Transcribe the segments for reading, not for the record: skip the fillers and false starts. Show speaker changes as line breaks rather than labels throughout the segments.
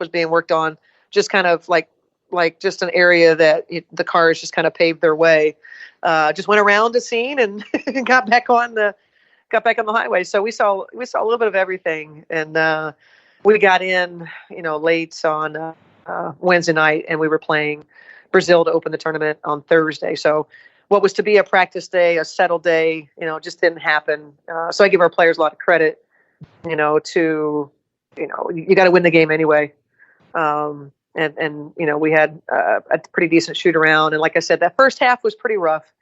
was being worked on, just kind of like just an area that the cars just kind of paved their way. Just went around the scene and got back on the highway. So we saw a little bit of everything, and we got in, late on Wednesday night, and we were playing Brazil to open the tournament on Thursday. So what was to be a practice day, a settled day, just didn't happen. So I give our players a lot of credit, you got to win the game anyway. And we had a pretty decent shoot around. And like I said, that first half was pretty rough,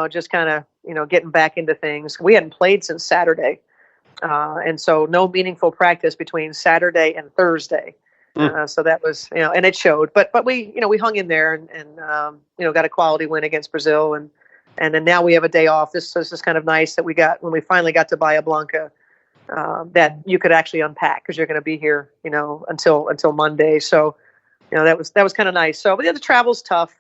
just kind of, getting back into things. We hadn't played since Saturday. And so no meaningful practice between Saturday and Thursday. So that was, and it showed, but we, we hung in there and got a quality win against Brazil. And then now we have a day off. This is kind of nice that we got when we finally got to Bahia Blanca, that you could actually unpack because you're going to be here, until Monday. So, that was kind of nice. So, but the travel's tough.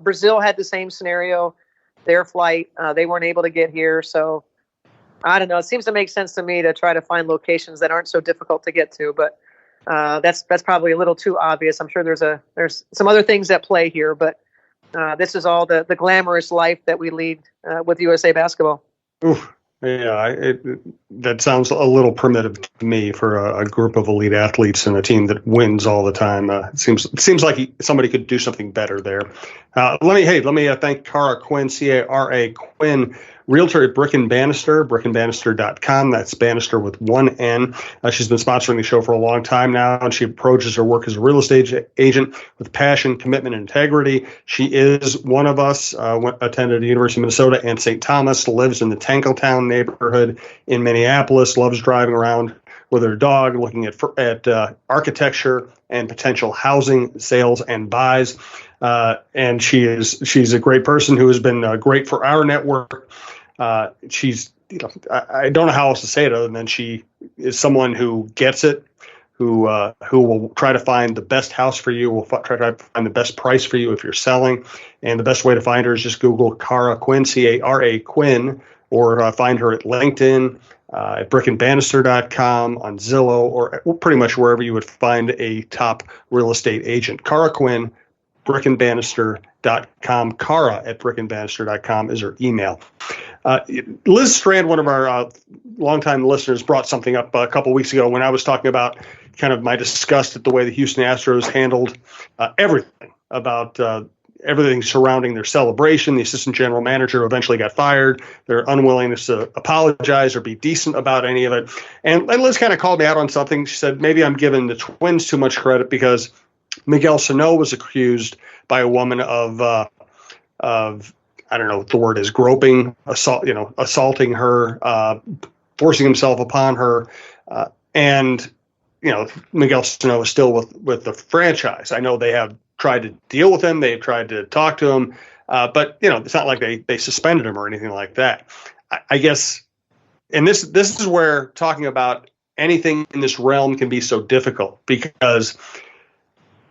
Brazil had the same scenario, their flight, they weren't able to get here. So I don't know. It seems to make sense to me to try to find locations that aren't so difficult to get to, but that's probably a little too obvious. I'm sure there's some other things at play here, but this is all the glamorous life that we lead with USA Basketball.
Oof. Yeah, that sounds a little primitive to me for a group of elite athletes and a team that wins all the time. It seems like somebody could do something better there. Let me thank Cara Quinn, Cara Quinn, realtor at Brick and Bannister, brickandbannister.com. That's Bannister with one N. She's been sponsoring the show for a long time now, and she approaches her work as a real estate agent with passion, commitment, and integrity. She is one of us, attended the University of Minnesota and St. Thomas, lives in the Tankletown neighborhood in Minneapolis, loves driving around with her dog, looking at architecture and potential housing sales and buys. And she's a great person who has been great for our network. She's, I don't know how else to say it other than she is someone who gets it, who will try to find the best house for you, will try to find the best price for you if you're selling. And the best way to find her is just Google Cara Quinn, Cara Quinn, or find her at LinkedIn, at brickandbannister.com, on Zillow, or pretty much wherever you would find a top real estate agent. Cara Quinn, brickandbannister.com. Cara at brickandbannister.com is her email. Liz Strand, one of our longtime listeners, brought something up a couple weeks ago when I was talking about kind of my disgust at the way the Houston Astros handled everything about everything surrounding their celebration. The assistant general manager eventually got fired. Their unwillingness to apologize or be decent about any of it. And Liz kind of called me out on something. She said, maybe I'm giving the Twins too much credit because Miguel Sano was accused by a woman of I don't know what the word is, groping, assaulting her, forcing himself upon her. And Miguel Sano is still with the franchise. I know they have tried to deal with him. They've tried to talk to him. But it's not like they suspended him or anything like that. I guess, and this is where talking about anything in this realm can be so difficult, because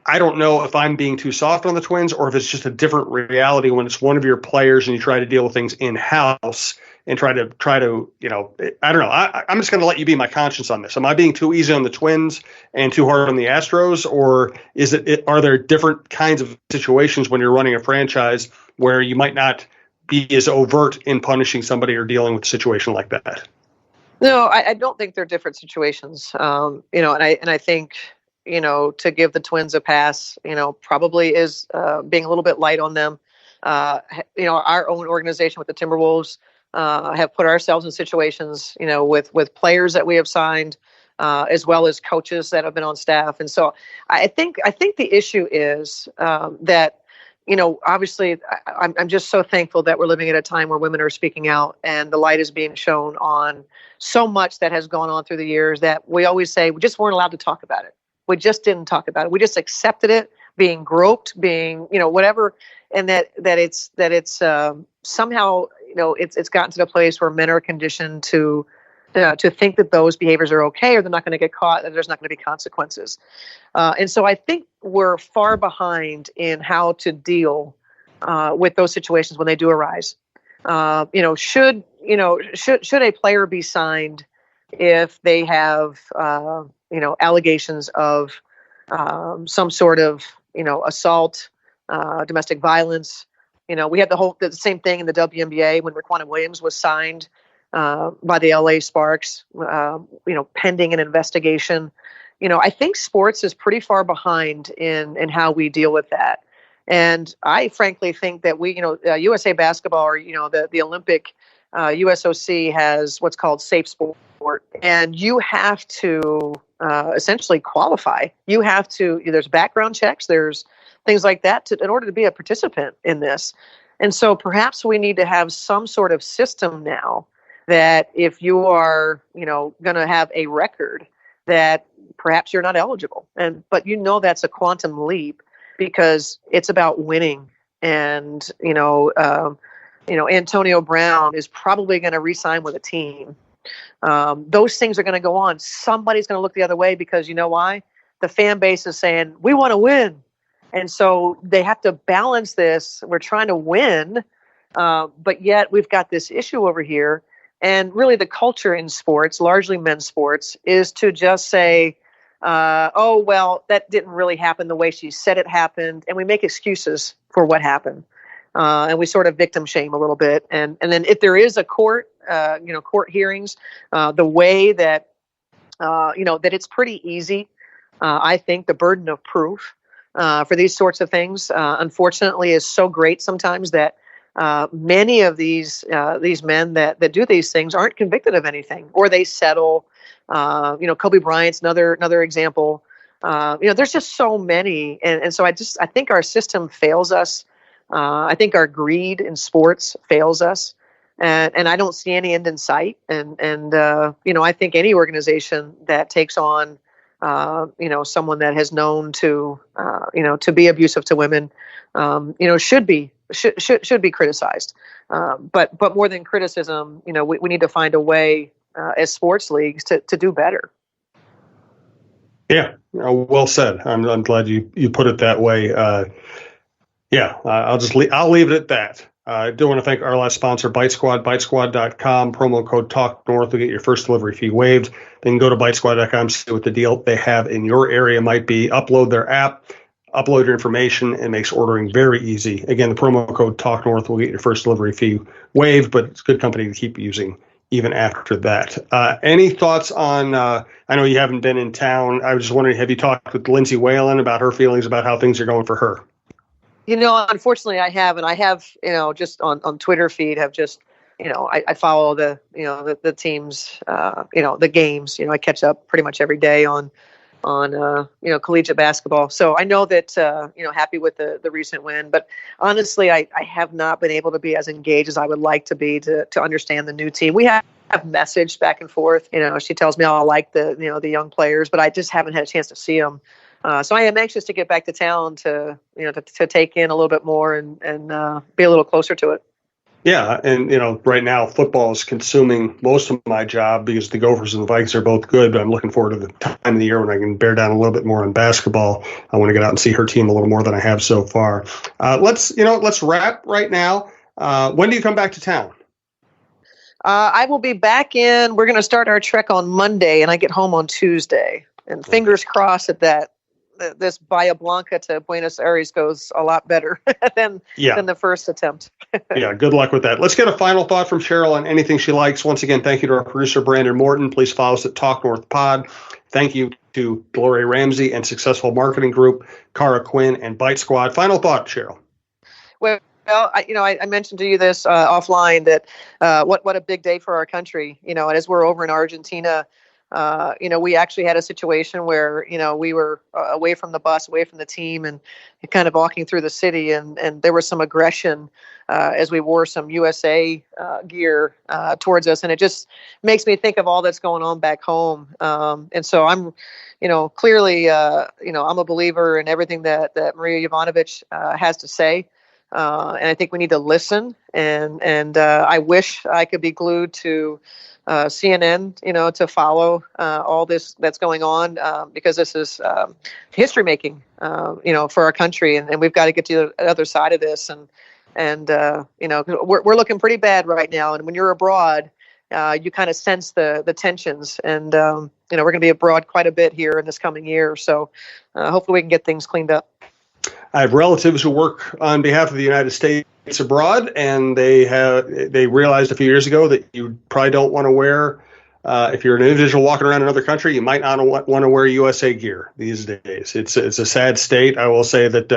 I don't know if I'm being too soft on the Twins or if it's just a different reality when it's one of your players and you try to deal with things in-house and try to I don't know. I'm just going to let you be my conscience on this. Am I being too easy on the Twins and too hard on the Astros, or are there different kinds of situations when you're running a franchise where you might not be as overt in punishing somebody or dealing with a situation like that?
No, I don't think they're different situations. And I think, to give the Twins a pass, probably is being a little bit light on them. Our own organization with the Timberwolves have put ourselves in situations, with players that we have signed, as well as coaches that have been on staff. And so I think the issue is that, obviously I'm just so thankful that we're living at a time where women are speaking out and the light is being shown on so much that has gone on through the years that we always say we just weren't allowed to talk about it. We just didn't talk about it. We just accepted it, being groped, being, whatever. And that it's somehow, it's gotten to the place where men are conditioned to think that those behaviors are okay, or they're not going to get caught, and there's not going to be consequences. And so I think we're far behind in how to deal with those situations when they do arise. Should a player be signed if they have, allegations of, some sort of, assault, domestic violence. We had the same thing in the WNBA when Raquan Williams was signed by the LA Sparks, pending an investigation. I think sports is pretty far behind in how we deal with that. And I frankly think that USA Basketball, or, the Olympic USOC has what's called safe sport. And you have to essentially qualify. You have to, there's background checks, there's things like that in order to be a participant in this. And so perhaps we need to have some sort of system now that if you are, going to have a record, that perhaps you're not eligible. But that's a quantum leap, because it's about winning. And, Antonio Brown is probably going to re-sign with a team. Those things are going to go on. Somebody's going to look the other way, because you know why? The fan base is saying, we want to win. And so they have to balance this. We're trying to win, but yet we've got this issue over here. And really the culture in sports, largely men's sports, is to just say, oh, well, that didn't really happen the way she said it happened. And we make excuses for what happened. And we sort of victim shame a little bit. And then if there is a court hearings, the way that, that it's pretty easy. I think the burden of proof for these sorts of things, unfortunately, is so great sometimes that many of these men that do these things aren't convicted of anything, or they settle. Kobe Bryant's another example. There's just so many, and so I think our system fails us. I think our greed in sports fails us, and I don't see any end in sight. And I think any organization that takes on someone that has known to be abusive to women, should be criticized. But more than criticism, we need to find a way as sports leagues to do better.
Yeah, well said. I'm glad you put it that way. I'll leave it at that. I do want to thank our last sponsor, Bitesquad, Bitesquad.com, promo code TALKNORTH to get your first delivery fee waived. Then go to Bitesquad.com, see what the deal they have in your area might be. Upload their app, upload your information, and makes ordering very easy. Again, the promo code TALKNORTH will get your first delivery fee waived, but it's good company to keep using even after that. Any thoughts on, I know you haven't been in town. I was just wondering, have you talked with Lindsay Whalen about her feelings about how things are going for her?
Unfortunately, I have, and I have, just on Twitter feed have just, I follow the teams, the games. I catch up pretty much every day on collegiate basketball. So I know that happy with the recent win, but honestly, I have not been able to be as engaged as I would like to be to understand the new team. We have messaged back and forth. She tells me, I like the young players, but I just haven't had a chance to see them. So I am anxious to get back to town to take in a little bit more and be a little closer to it.
Yeah, and right now football is consuming most of my job because the Gophers and the Vikings are both good. But I'm looking forward to the time of the year when I can bear down a little bit more on basketball. I want to get out and see her team a little more than I have so far. Let's wrap right now. When do you come back to town?
I will be back in. We're going to start our trek on Monday, and I get home on Tuesday. And fingers crossed that this Bahia Blanca to Buenos Aires goes a lot better than the first attempt.
Yeah, good luck with that. Let's get a final thought from Cheryl on anything she likes. Once again, thank you to our producer, Brandon Morton. Please follow us at Talk North Pod. Thank you to Gloria Ramsey and Successful Marketing Group, Cara Quinn, and Bitesquad. Final thought, Cheryl.
Well, I mentioned to you this offline that what a big day for our country. And as we're over in Argentina, we actually had a situation where, we were away from the bus, away from the team, and kind of walking through the city, and there was some aggression as we wore some USA gear towards us. And it just makes me think of all that's going on back home. And so I'm, clearly, I'm a believer in everything that Maria Jovanovic has to say. And I think we need to listen. And I wish I could be glued to CNN, to follow all this that's going on, because this is history making, for our country, and we've got to get to the other side of this. And we're looking pretty bad right now. And when you're abroad, you kind of sense the tensions. And we're going to be abroad quite a bit here in this coming year. So hopefully we can get things cleaned up.
I have relatives who work on behalf of the United States abroad, and they realized a few years ago that you probably don't want to wear, if you're an individual walking around another country, you might not want to wear USA gear these days. It's a sad state. I will say that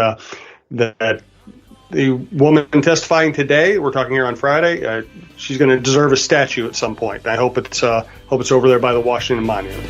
that the woman testifying today, we're talking here on Friday, she's going to deserve a statue at some point. I hope it's over there by the Washington Monument.